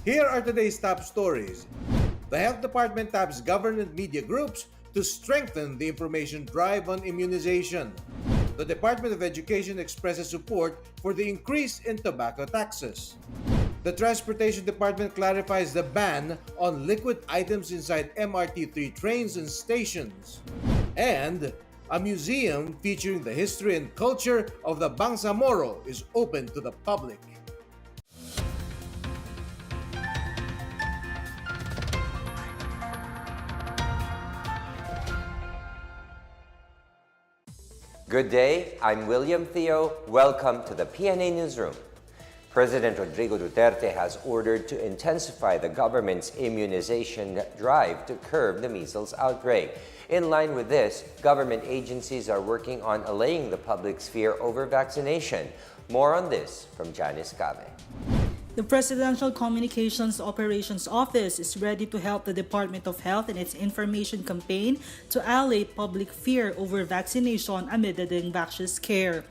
Here are today's top stories. The Health Department taps government media groups to strengthen the information drive on immunization. The Department of Education expresses support for the increase in tobacco taxes. The Transportation Department clarifies the ban on liquid items inside MRT3 trains and stations. And a museum featuring the history and culture of the Bangsamoro is open to the public. Good day, I'm William Theo. Welcome to the PNA Newsroom. President Rodrigo Duterte has ordered to intensify the government's immunization drive to curb the measles outbreak. In line with this, government agencies are working on allaying the public's fear over vaccination. More on this from Janice Cave. The Presidential Communications Operations Office is ready to help the Department of Health in its information campaign to allay public fear over vaccination amid the infectious scare.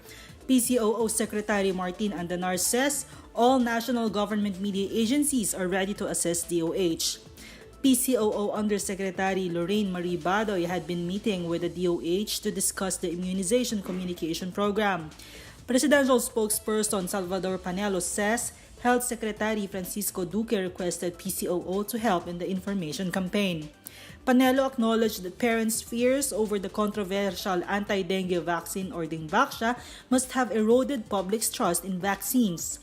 PCOO Secretary Martin Andanar says all national government media agencies are ready to assist DOH. PCOO Undersecretary Lorraine Marie Badoy had been meeting with the DOH to discuss the immunization communication program. Presidential spokesperson Salvador Panelo says Health Secretary Francisco Duque requested PCOO to help in the information campaign. Panelo acknowledged that parents' fears over the controversial anti-dengue vaccine or Dingvaxia must have eroded public's trust in vaccines.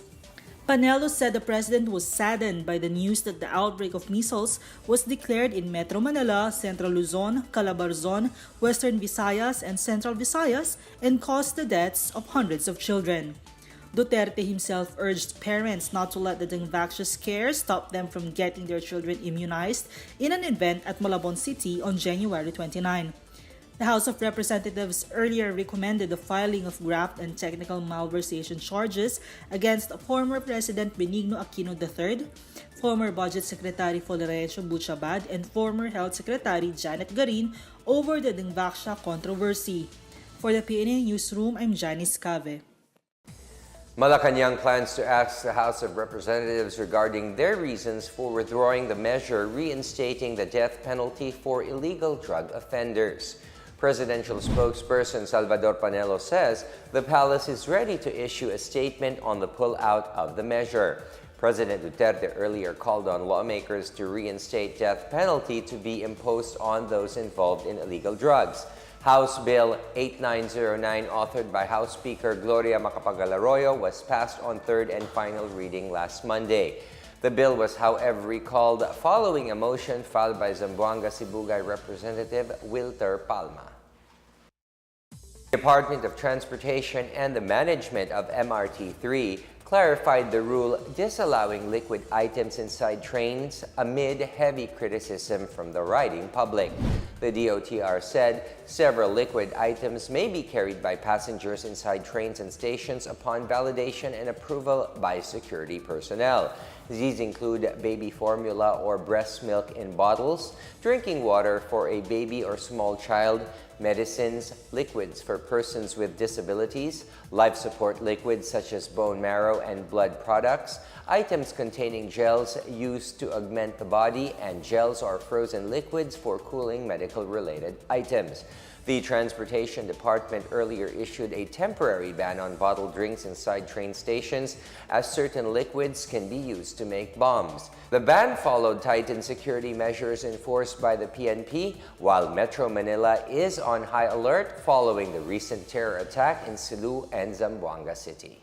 Panelo said the president was saddened by the news that the outbreak of measles was declared in Metro Manila, Central Luzon, Calabarzon, Western Visayas, and Central Visayas and caused the deaths of hundreds of children. Duterte himself urged parents not to let the Dingvaxia scare stop them from getting their children immunized in an event at Malabon City on January 29. The House of Representatives earlier recommended the filing of graft and technical malversation charges against former President Benigno Aquino III, former Budget Secretary Florencio Butchabad, and former Health Secretary Janet Garin over the Dingvaxia controversy. For the PNA Newsroom, I'm Janice Cave. Malacanang plans to ask the House of Representatives regarding their reasons for withdrawing the measure reinstating the death penalty for illegal drug offenders. Presidential spokesperson Salvador Panelo says the palace is ready to issue a statement on the pullout of the measure. President Duterte earlier called on lawmakers to reinstate death penalty to be imposed on those involved in illegal drugs. House Bill 8909, authored by House Speaker Gloria Macapagal-Arroyo, was passed on third and final reading last Monday. The bill was, however, recalled following a motion filed by Zamboanga Sibugay Representative Wilter Palma. The Department of Transportation and the management of MRT3 clarified the rule disallowing liquid items inside trains amid heavy criticism from the riding public. The DOTr said several liquid items may be carried by passengers inside trains and stations upon validation and approval by security personnel. These include baby formula or breast milk in bottles, drinking water for a baby or small child, medicines, liquids for persons with disabilities, life support liquids such as bone marrow and blood products, items containing gels used to augment the body, and gels or frozen liquids for cooling medical-related items. The Transportation Department earlier issued a temporary ban on bottled drinks inside train stations as certain liquids can be used to make bombs. The ban followed tightened security measures enforced by the PNP, while Metro Manila is on high alert following the recent terror attack in Cebu and Zamboanga City.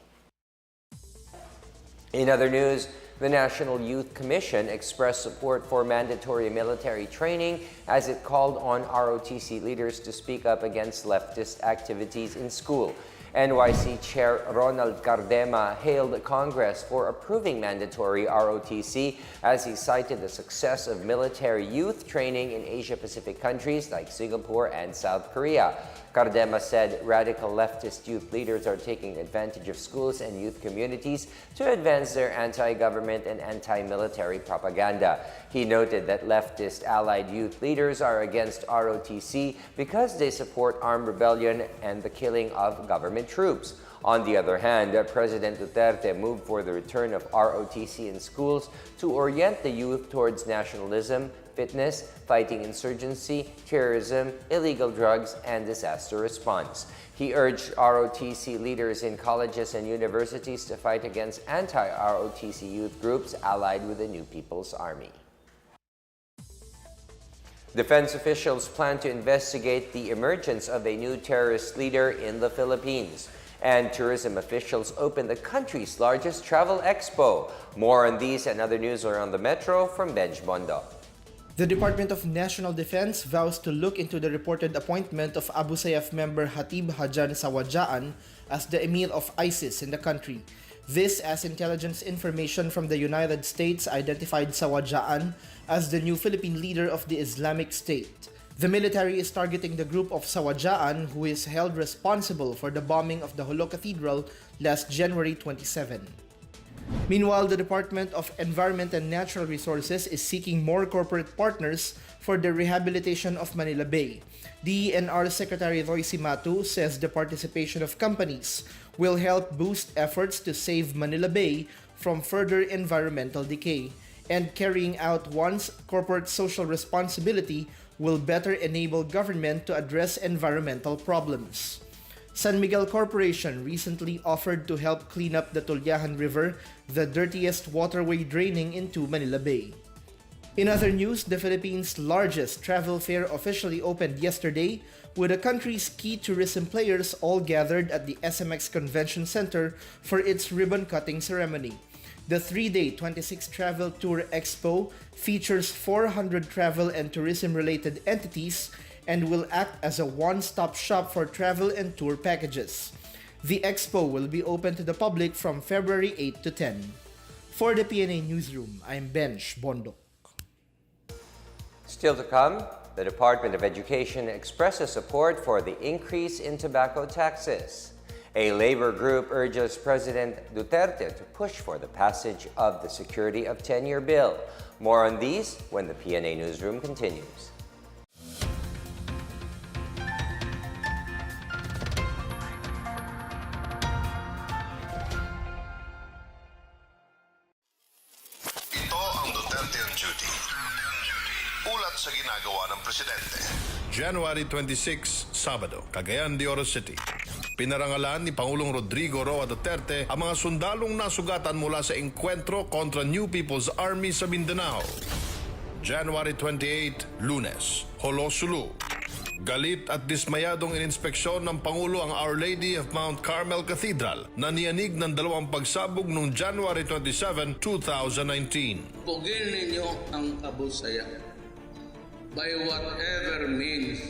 In other news, the National Youth Commission expressed support for mandatory military training as it called on ROTC leaders to speak up against leftist activities in school. NYC Chair Ronald Cardema hailed Congress for approving mandatory ROTC as he cited the success of military youth training in Asia-Pacific countries like Singapore and South Korea. Cardema said radical leftist youth leaders are taking advantage of schools and youth communities to advance their anti-government and anti-military propaganda. He noted that leftist allied youth leaders are against ROTC because they support armed rebellion and the killing of government troops. On the other hand, President Duterte moved for the return of ROTC in schools to orient the youth towards nationalism, fitness, fighting insurgency, terrorism, illegal drugs, and disaster response. He urged ROTC leaders in colleges and universities to fight against anti-ROTC youth groups allied with the New People's Army. Defense officials plan to investigate the emergence of a new terrorist leader in the Philippines. And tourism officials open the country's largest travel expo. More on these and other news around the metro from Benj Bondo. The Department of National Defense vows to look into the reported appointment of Abu Sayyaf member Hatib Hajan Sawajaan as the emir of ISIS in the country. This as intelligence information from the United States identified Sawajaan as the new Philippine leader of the Islamic State. The military is targeting the group of Sawajaan, who is held responsible for the bombing of the Holo Cathedral last January 27. Meanwhile, the Department of Environment and Natural Resources is seeking more corporate partners for the rehabilitation of Manila Bay. DENR Secretary Roy Simatu says the participation of companies will help boost efforts to save Manila Bay from further environmental decay, and carrying out one's corporate social responsibility will better enable government to address environmental problems. San Miguel Corporation recently offered to help clean up the Tulyahan River, the dirtiest waterway draining into Manila Bay. In other news, the Philippines' largest travel fair officially opened yesterday, with the country's key tourism players all gathered at the SMX Convention Center for its ribbon-cutting ceremony. The 3-day 26 Travel Tour Expo features 400 travel and tourism-related entities and will act as a one-stop shop for travel and tour packages. The expo will be open to the public from February 8 to 10. For the PNA Newsroom, I'm Benj Bondo. Still to come, the Department of Education expresses support for the increase in tobacco taxes. A labor group urges President Duterte to push for the passage of the Security of Tenure Bill. More on these when the PNA Newsroom continues. Ito ang Duterte on Duty. Ulat sa ginagawa ng Presidente. January 26, Sabado, Cagayan de Oro City. Pinarangalan ni Pangulong Rodrigo Duterte ang mga sundalong nasugatan mula sa engkwentro kontra New People's Army sa Mindanao. January 28, Lunes, Holo Sulu. Galit at dismayadong ininspeksyon ng Pangulo ang Our Lady of Mount Carmel Cathedral na niyanig ng dalawang pagsabog noong January 27, 2019. Pugin ninyo ang Abu Sayyaf by whatever means.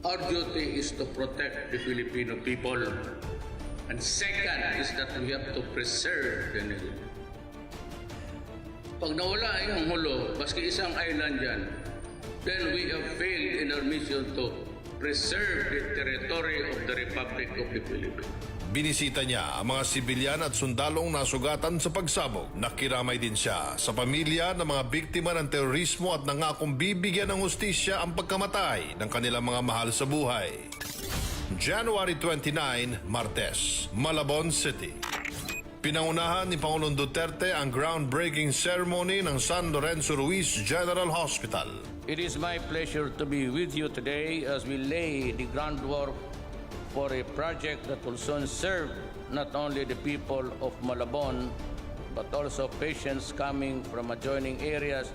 Our duty is to protect the Filipino people. And second is that we have to preserve the nila. Pag nawala yung Holo, baski isang island yan, then we have failed in our mission to preserve the territory of the Republic of the Philippines. Binisita niya ang mga sibilyan at sundalong nasugatan sa pagsabog. Nakiramay din siya sa pamilya ng mga biktima ng terorismo at nangakong bibigyan ng hustisya ang pagkamatay ng kanilang mga mahal sa buhay. January 29, Martes, Malabon City. Pinangunahan ni Pangulong Duterte ang groundbreaking ceremony ng San Lorenzo Ruiz General Hospital. It is my pleasure to be with you today as we lay the groundwork for a project that will soon serve not only the people of Malabon but also patients coming from adjoining areas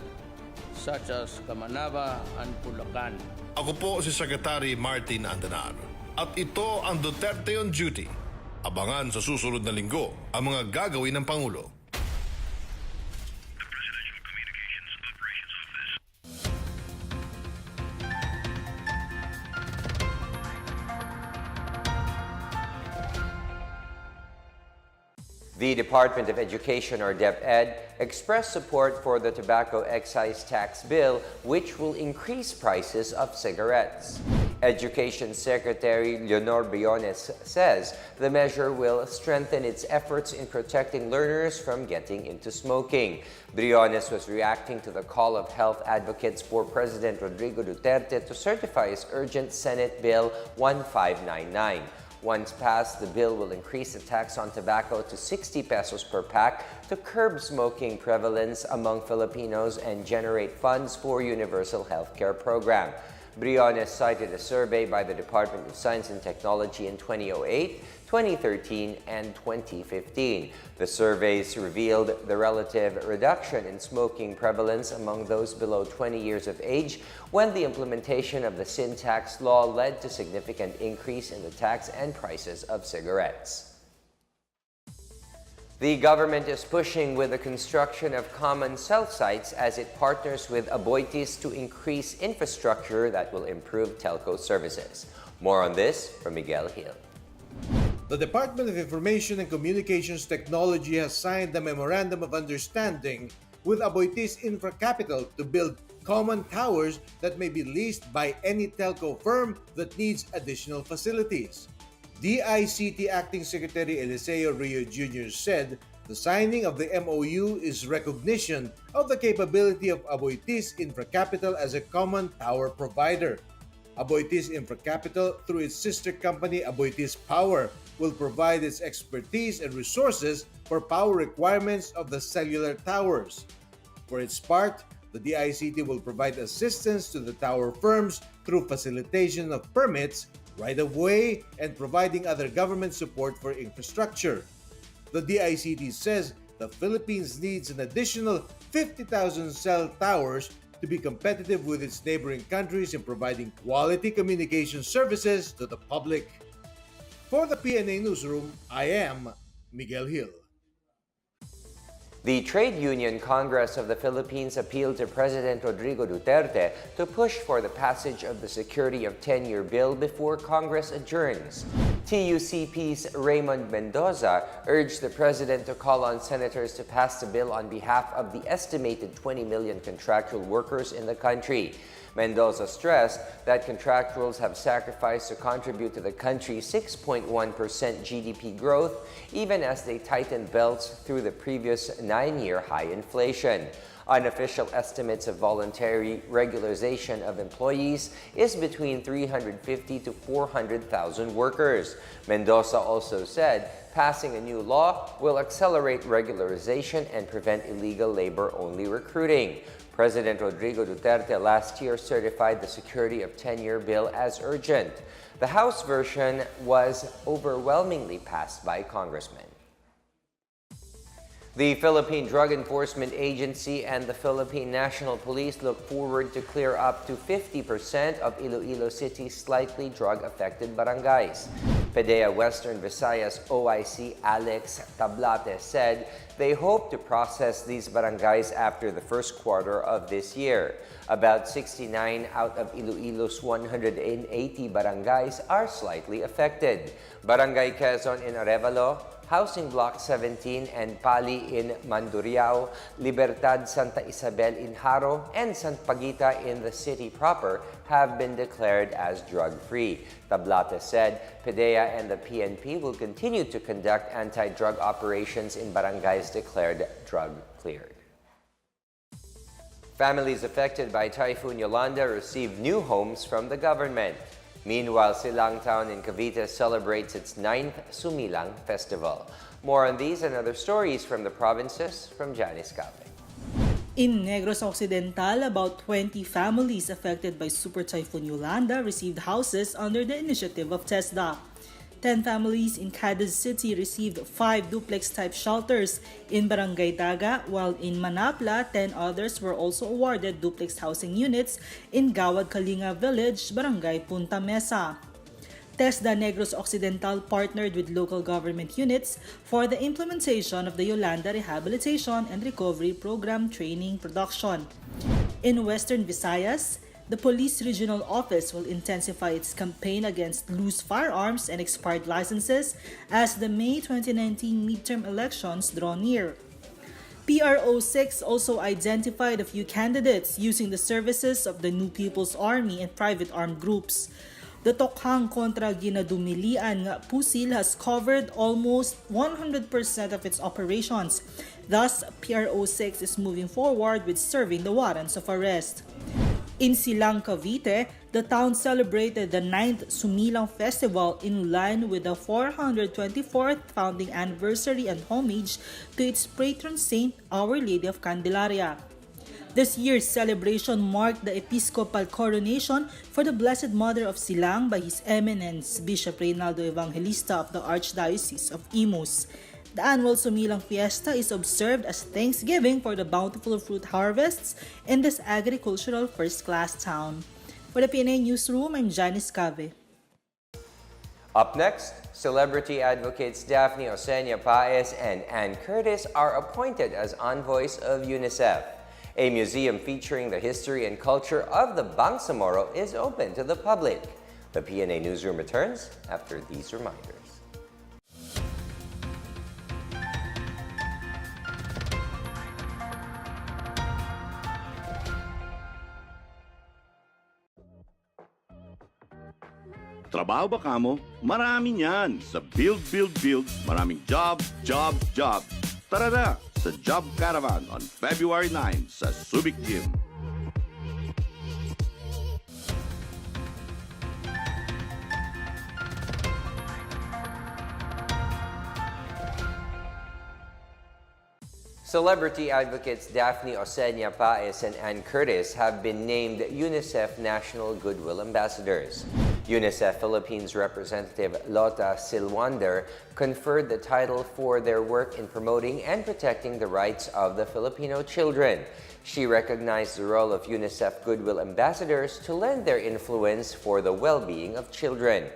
such as Kamanava and Bulacan. Ako po si Secretary Martin Andanar at ito ang Duterte on Duty. Abangan sa susunod na linggo ang mga gagawin ng Pangulo. The Department of Education, or DepEd, expressed support for the tobacco excise tax bill, which will increase prices of cigarettes. Education Secretary Leonor Briones says the measure will strengthen its efforts in protecting learners from getting into smoking. Briones was reacting to the call of health advocates for President Rodrigo Duterte to certify his urgent Senate Bill 1599. Once passed, the bill will increase the tax on tobacco to 60 pesos per pack to curb smoking prevalence among Filipinos and generate funds for universal healthcare program. Briones cited a survey by the Department of Science and Technology in 2008, 2013, and 2015. The surveys revealed the relative reduction in smoking prevalence among those below 20 years of age when the implementation of the sin tax law led to significant increase in the tax and prices of cigarettes. The government is pushing with the construction of common cell sites as it partners with Aboitiz to increase infrastructure that will improve telco services. More on this from Miguel Hill. The Department of Information and Communications Technology has signed a Memorandum of Understanding with Aboitiz Infra Capital to build common towers that may be leased by any telco firm that needs additional facilities. DICT Acting Secretary Eliseo Rio Jr. said the signing of the MOU is recognition of the capability of Aboitiz Infra Capital as a common tower provider. Aboitiz Infra Capital, through its sister company Aboitiz Power, will provide its expertise and resources for power requirements of the cellular towers. For its part, the DICT will provide assistance to the tower firms through facilitation of permits, right-of-way, and providing other government support for infrastructure. The DICT says the Philippines needs an additional 50,000 cell towers to be competitive with its neighboring countries in providing quality communication services to the public. For the PNA Newsroom, I am Miguel Hill. The Trade Union Congress of the Philippines appealed to President Rodrigo Duterte to push for the passage of the Security of Tenure Bill before Congress adjourns. TUCP's Raymond Mendoza urged the President to call on senators to pass the bill on behalf of the estimated 20 million contractual workers in the country. Mendoza stressed that contractuals have sacrificed to contribute to the country's 6.1% GDP growth, even as they tightened belts through the previous 9-year high inflation. Unofficial estimates of voluntary regularization of employees is between 350 to 400,000 workers. Mendoza also said passing a new law will accelerate regularization and prevent illegal labor-only recruiting. President Rodrigo Duterte last year certified the Security of Tenure Bill as urgent. The House version was overwhelmingly passed by congressmen. The Philippine Drug Enforcement Agency and the Philippine National Police look forward to clear up to 50% of Iloilo City's slightly drug-affected barangays. PDEA Western Visayas OIC Alex Tablate said they hope to process these barangays after the first quarter of this year. About 69 out of Iloilo's 180 barangays are slightly affected. Barangay Quezon in Arevalo, Housing Block 17 and Pali in Mandurriao, Libertad Santa Isabel in Haro, and Sant Pagita in the city proper have been declared as drug-free. Tablate said PDEA and the PNP will continue to conduct anti-drug operations in barangays declared drug-cleared. Families affected by Typhoon Yolanda received new homes from the government. Meanwhile, Silang Town in Cavite celebrates its 9th Sumilang Festival. More on these and other stories from the provinces from Janice Calvin. In Negros Occidental, about 20 families affected by Super Typhoon Yolanda received houses under the initiative of TESDA. 10 families in Cadiz City received 5 duplex-type shelters in Barangay Daga, while in Manapla, 10 others were also awarded duplex housing units in Gawad Kalinga Village, Barangay Punta Mesa. TESDA Negros Occidental partnered with local government units for the implementation of the Yolanda Rehabilitation and Recovery Program training production. In Western Visayas, the Police Regional Office will intensify its campaign against loose firearms and expired licenses as the May 2019 midterm elections draw near. PRO6 also identified a few candidates using the services of the New People's Army and private armed groups. The Tokhang kontra Ginadumilian nga Pusil has covered almost 100% of its operations. Thus, PRO6 is moving forward with serving the warrants of arrest. In Silang, Cavite, the town celebrated the 9th Sumilang Festival in line with the 424th founding anniversary and homage to its patron saint, Our Lady of Candelaria. This year's celebration marked the episcopal coronation for the Blessed Mother of Silang by His Eminence Bishop Reynaldo Evangelista of the Archdiocese of Imus. The annual Sumilang Fiesta is observed as thanksgiving for the bountiful fruit harvests in this agricultural first-class town. For the PNA Newsroom, I'm Janice Cave. Up next, celebrity advocates Daphne Osenia Paez and Ann Curtis are appointed as envoys of UNICEF. A museum featuring the history and culture of the Bangsamoro is open to the public. The PNA Newsroom returns after these reminders. Trabaho ba kamo? Marami niyan. Sa Build, Build, Build, maraming job, job, job. Tara na sa Job Caravan on February 9 sa Subic Gym. Celebrity advocates Daphne Osenia Paez and Ann Curtis have been named UNICEF National Goodwill Ambassadors. UNICEF Philippines representative Lota Silwander conferred the title for their work in promoting and protecting the rights of the Filipino children. She recognized the role of UNICEF Goodwill Ambassadors to lend their influence for the well-being of children.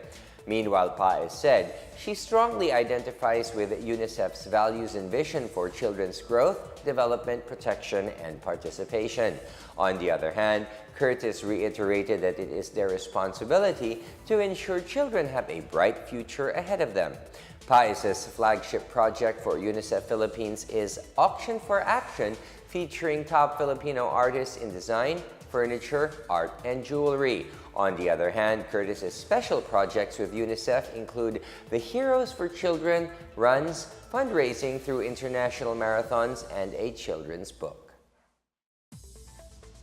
Meanwhile, Paez said she strongly identifies with UNICEF's values and vision for children's growth, development, protection, and participation. On the other hand, Curtis reiterated that it is their responsibility to ensure children have a bright future ahead of them. Paez's flagship project for UNICEF Philippines is Auction for Action, featuring top Filipino artists in design, furniture, art, and jewelry. On the other hand, Curtis's special projects with UNICEF include the Heroes for Children, runs, fundraising through international marathons, and a children's book.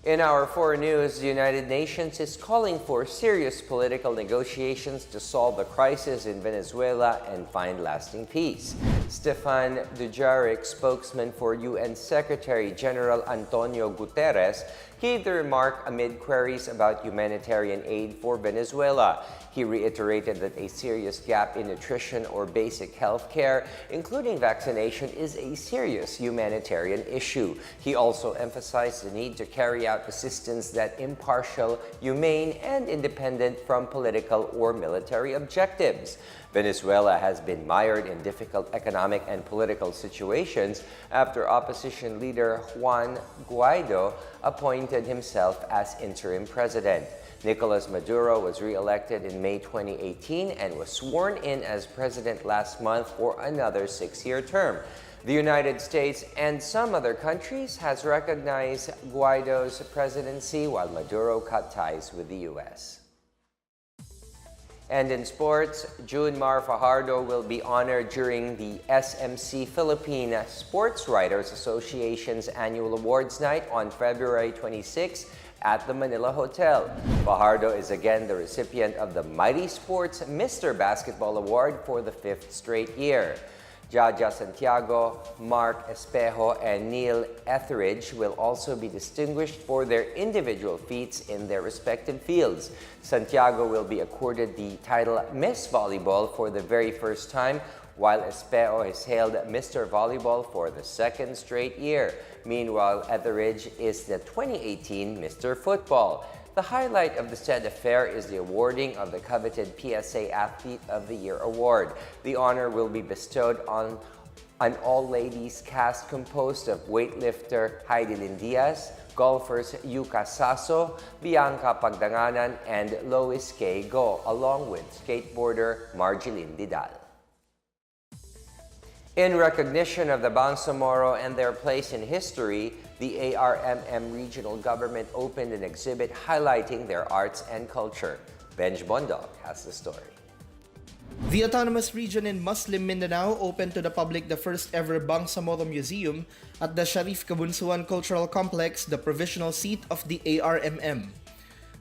In our foreign news, the United Nations is calling for serious political negotiations to solve the crisis in Venezuela and find lasting peace. Stefan Dujarric, spokesman for UN Secretary General Antonio Guterres, gave the remark amid queries about humanitarian aid for Venezuela. He reiterated that a serious gap in nutrition or basic health care, including vaccination, is a serious humanitarian issue. He also emphasized the need to carry out assistance that impartial, humane, and independent from political or military objectives. Venezuela has been mired in difficult economic and political situations after opposition leader Juan Guaido appointed himself as interim president. Nicolas Maduro was re-elected in May 2018 and was sworn in as president last month for another 6-year term. The United States and some other countries has recognized Guaido's presidency while Maduro cut ties with the U.S. And in sports, Junmar Fajardo will be honored during the SMC Philippine Sports Writers Association's annual awards night on February 26 at the Manila Hotel. Fajardo is again the recipient of the Mighty Sports Mr. Basketball Award for the 5th straight year. Jaja Santiago, Mark Espejo, and Neil Etheridge will also be distinguished for their individual feats in their respective fields. Santiago will be accorded the title Miss Volleyball for the very first time, while Espejo has hailed Mr. Volleyball for the 2nd straight year. Meanwhile, Etheridge is the 2018 Mr. Football. The highlight of the said affair is the awarding of the coveted PSA Athlete of the Year award. The honor will be bestowed on an all-ladies cast composed of weightlifter Heidelin Diaz, golfers Yuka Sasso, Bianca Pagdanganan, and Lois K. Go, along with skateboarder Marjeline Didal. In recognition of the Bangsamoro and their place in history, the ARMM regional government opened an exhibit highlighting their arts and culture. Benj Bondog has the story. The autonomous region in Muslim Mindanao opened to the public the first ever Bangsamoro Museum at the Sharif Kabunsuan Cultural Complex, the provisional seat of the ARMM.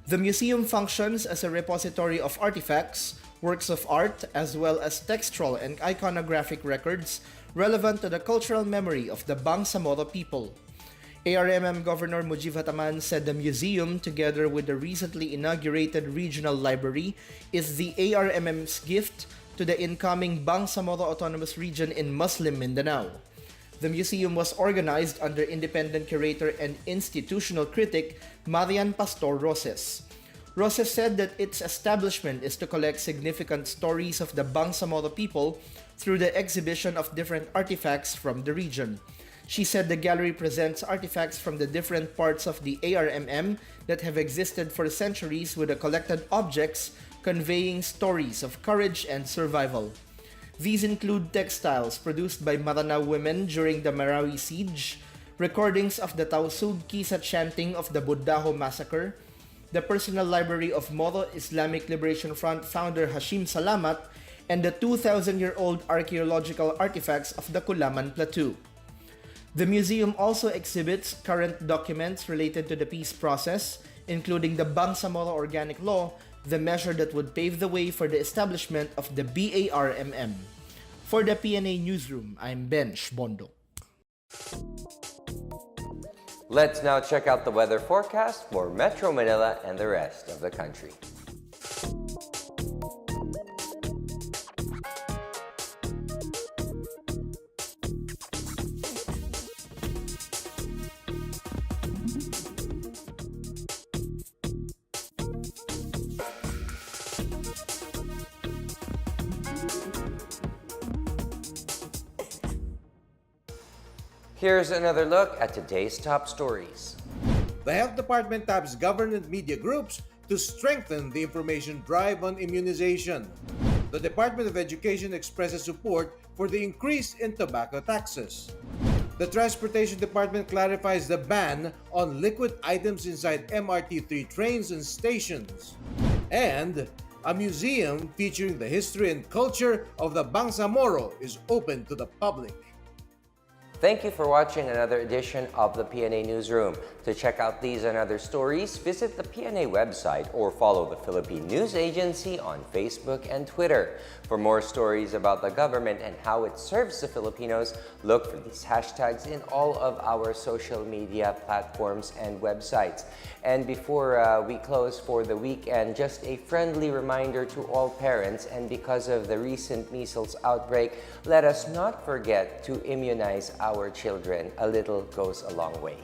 The museum functions as a repository of artifacts, works of art, as well as textual and iconographic records relevant to the cultural memory of the Bangsamoro people. ARMM Governor Mujib Hataman said the museum, together with the recently inaugurated regional library, is the ARMM's gift to the incoming Bangsamoro Autonomous Region in Muslim Mindanao. The museum was organized under independent curator and institutional critic Marian Pastor Roses. Roses said that its establishment is to collect significant stories of the Bangsamoro people through the exhibition of different artifacts from the region. She said the gallery presents artifacts from the different parts of the ARMM that have existed for centuries with the collected objects conveying stories of courage and survival. These include textiles produced by Maranao women during the Marawi siege, recordings of the Tausug Kisa chanting of the Buddaho massacre, the personal library of Moro Islamic Liberation Front founder Hashim Salamat, and the 2,000-year-old archaeological artifacts of the Kulaman Plateau. The museum also exhibits current documents related to the peace process, including the Bangsamoro Organic Law, the measure that would pave the way for the establishment of the BARMM. For the PNA Newsroom, I'm Bench Bondo. Let's now check out the weather forecast for Metro Manila and the rest of the country. Here's another look at today's top stories. The Health Department taps government media groups to strengthen the information drive on immunization. The Department of Education expresses support for the increase in tobacco taxes. The Transportation Department clarifies the ban on liquid items inside MRT3 trains and stations. And a museum featuring the history and culture of the Bangsamoro is open to the public. Thank you for watching another edition of the PNA Newsroom. To check out these and other stories, visit the PNA website or follow the Philippine News Agency on Facebook and Twitter. For more stories about the government and how it serves the Filipinos, look for these hashtags in all of our social media platforms and websites. And before we close for the weekend, just a friendly reminder to all parents, and because of the recent measles outbreak, let us not forget to immunize our children. A little goes a long way.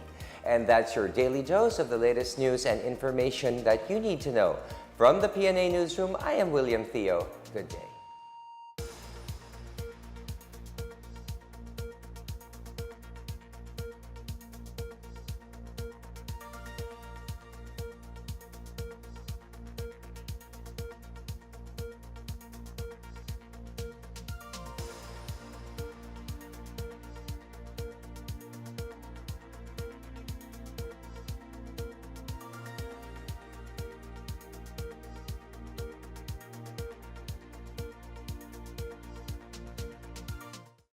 And that's your daily dose of the latest news and information that you need to know. From the PNA Newsroom, I am William Theo. Good day.